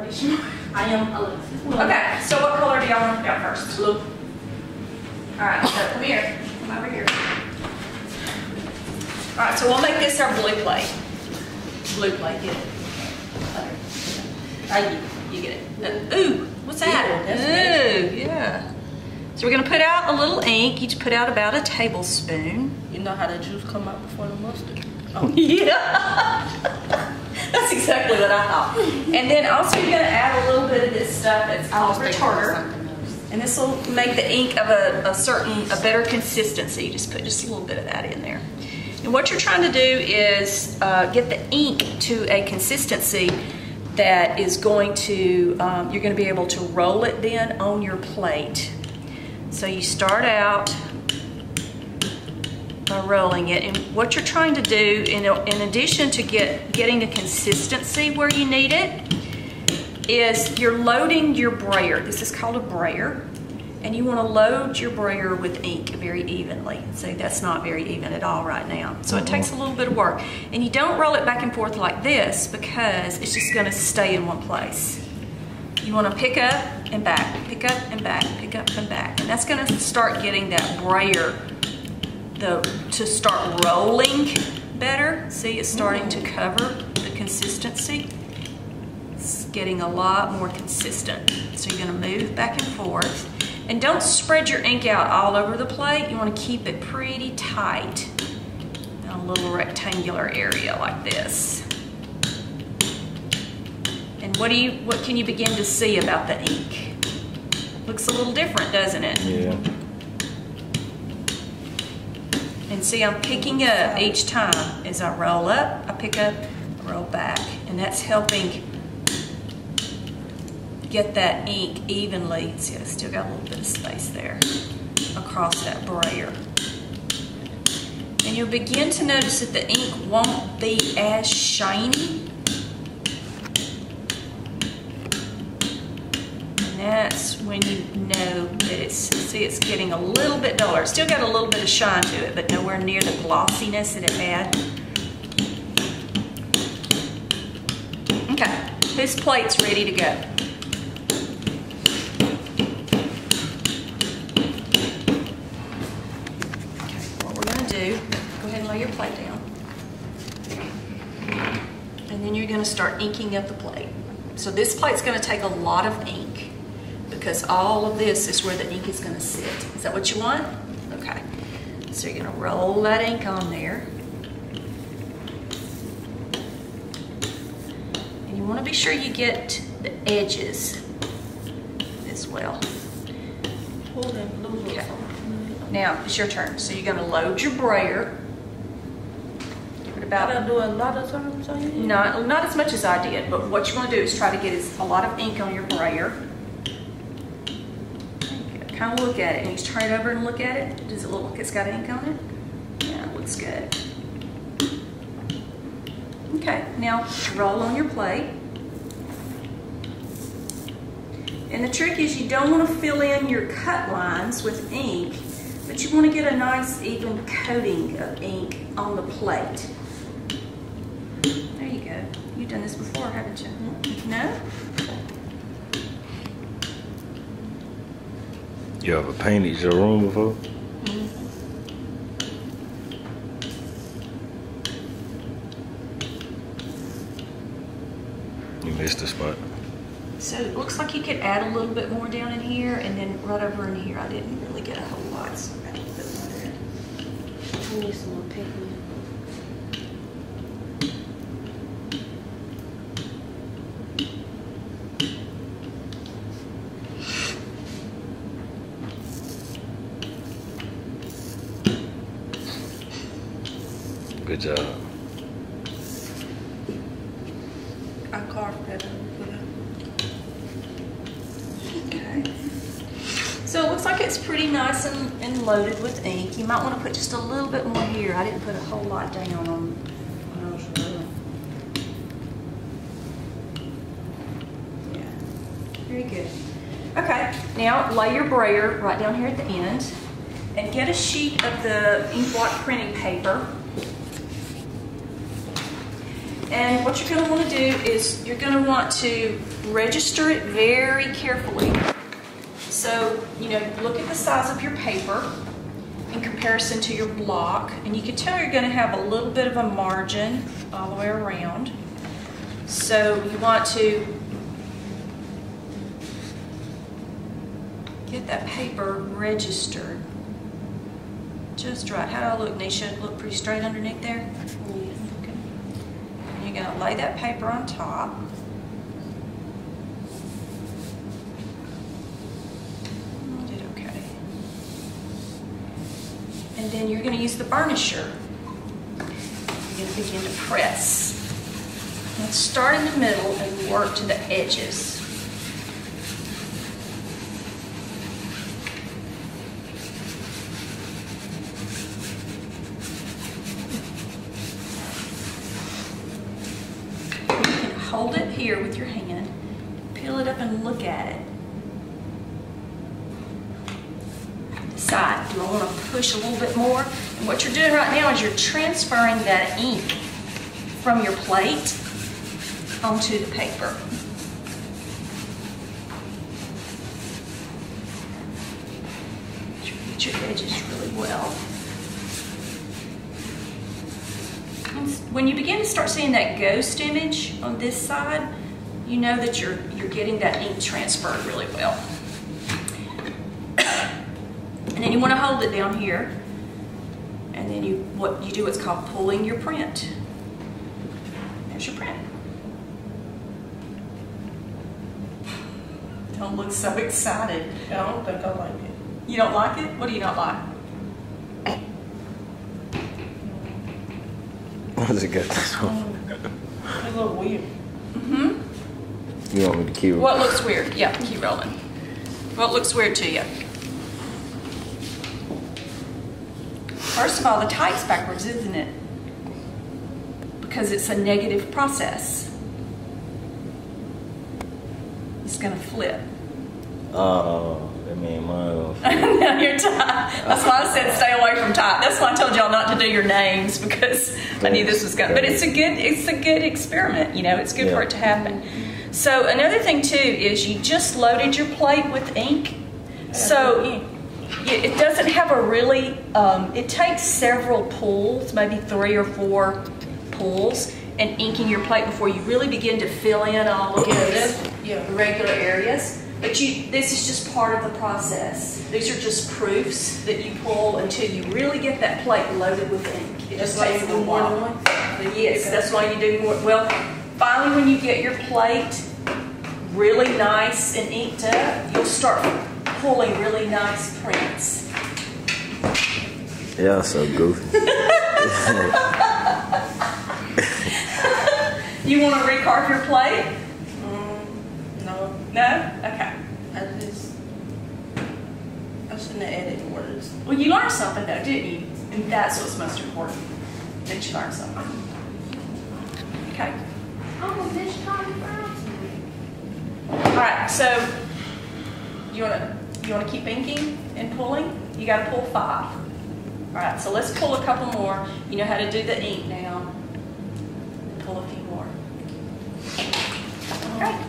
coloration. I am Alexis. Okay, so what color do y'all want to put down first? Blue. Alright, so come here. Come over here. Alright, so we'll make this our blue plate. Blue plate, get it. You get it. Ooh, what's that? Ooh, yeah. So we're going to put out a little ink. Each put out about a tablespoon. You know how the juice come out before the mustard? Oh. Yeah. That's exactly what I thought. And then also you're going to add a little bit of this stuff. It's called retarder. And this will make the ink of a better consistency. Just put just a little bit of that in there. And what you're trying to do is get the ink to a consistency that is going to, you're going to be able to roll it then on your plate. So you start out by rolling it, and what you're trying to do, in addition to getting the consistency where you need it, is you're loading your brayer. This is called a brayer, and you want to load your brayer with ink very evenly. See, that's not very even at all right now, so it takes a little bit of work. And you don't roll it back and forth like this because it's just going to stay in one place. You want to pick up and back, pick up and back, pick up and back, and that's going to start getting that brayer to start rolling better. See, it's starting to cover the consistency. It's getting a lot more consistent. So you're going to move back and forth. And don't spread your ink out all over the plate. You want to keep it pretty tight in a little rectangular area like this. And what can you begin to see about the ink? Looks a little different, doesn't it? Yeah. And see, I'm picking up each time. As I roll up, I pick up, roll back. And that's helping get that ink evenly. See, I still got a little bit of space there across that brayer. And you'll begin to notice that the ink won't be as shiny. That's when you know that it's getting a little bit duller. It's still got a little bit of shine to it, but nowhere near the glossiness that it had. Okay, this plate's ready to go. Okay, what we're gonna do, go ahead and lay your plate down. And then you're gonna start inking up the plate. So this plate's gonna take a lot of ink, because all of this is where the ink is going to sit. Is that what you want? Okay. So you're going to roll that ink on there. And you want to be sure you get the edges as well. Okay. Now it's your turn. So you're going to load your brayer. Give it about. I do a lot of times. Not as much as I did, but what you want to do is try to get a lot of ink on your brayer. Kind of look at it, and you turn it over and look at it. Does it look like it's got ink on it? Yeah, it looks good. Okay, now roll on your plate. And the trick is you don't want to fill in your cut lines with ink, but you want to get a nice even coating of ink on the plate. There you go. You've done this before, haven't you? No? You ever painted your room before? You missed a spot. So it looks like you could add a little bit more down in here, and then right over in here I didn't really get a whole lot, so I got a little bit more there. I need some more pigment. Good job. I carved that. Okay. So it looks like it's pretty nice and loaded with ink. You might want to put just a little bit more here. I didn't put a whole lot down on those really. Yeah. Very good. Okay, now lay your brayer right down here at the end and get a sheet of the inkblock printing paper. And what you're going to want to do is you're going to want to register it very carefully. So, you know, look at the size of your paper in comparison to your block, and you can tell you're going to have a little bit of a margin all the way around. So you want to get that paper registered just right. How do I look, Nisha? Look pretty straight underneath there? Okay. And you're going to lay that paper on top. I did okay. And then you're going to use the burnisher. You're going to begin to press. Let's start in the middle and work to the edges. Hold it here with your hand, peel it up and look at it. Decide, do I want to push a little bit more? And what you're doing right now is you're transferring that ink from your plate onto the paper. Get your edges really well. When you begin to start seeing that ghost image on this side, you know that you're getting that ink transferred really well. And then you want to hold it down here, and then what you do is called pulling your print. There's your print. Don't look so excited. I don't think I like it. You don't like it? What do you not like? How's it got this one? It's a little weird. Mm-hmm. You want me to keep it? What looks weird? Yeah, keep rolling. What looks weird to you? First of all, the type's backwards, isn't it? Because it's a negative process. It's gonna flip. Oh, that mean mine. No, you're tight. That's why I said stay away from type. That's why I told y'all not to do your names, because I knew this was going. But it's a good experiment. You know, it's good for it to happen. So another thing too is you just loaded your plate with ink, so it doesn't have a really. It takes several pulls, maybe 3 or 4 pulls, and inking your plate before you really begin to fill in all of the regular areas. But this is just part of the process. These are just proofs that you pull until you really get that plate loaded with ink. It just takes a little while. Yes, that's why you do more. Well, finally when you get your plate really nice and inked up, you'll start pulling really nice prints. Yeah, so goofy. You want to recarve your plate? No. No? Okay. I shouldn't have added words. Well, you learned something though, didn't you? And that's what's most important, that you learned something. Okay. I'm a bitch Tommy Brown. All right, so you want to keep inking and pulling? You got to pull 5. All right, so let's pull a couple more. You know how to do the ink now. Pull a few more. Okay.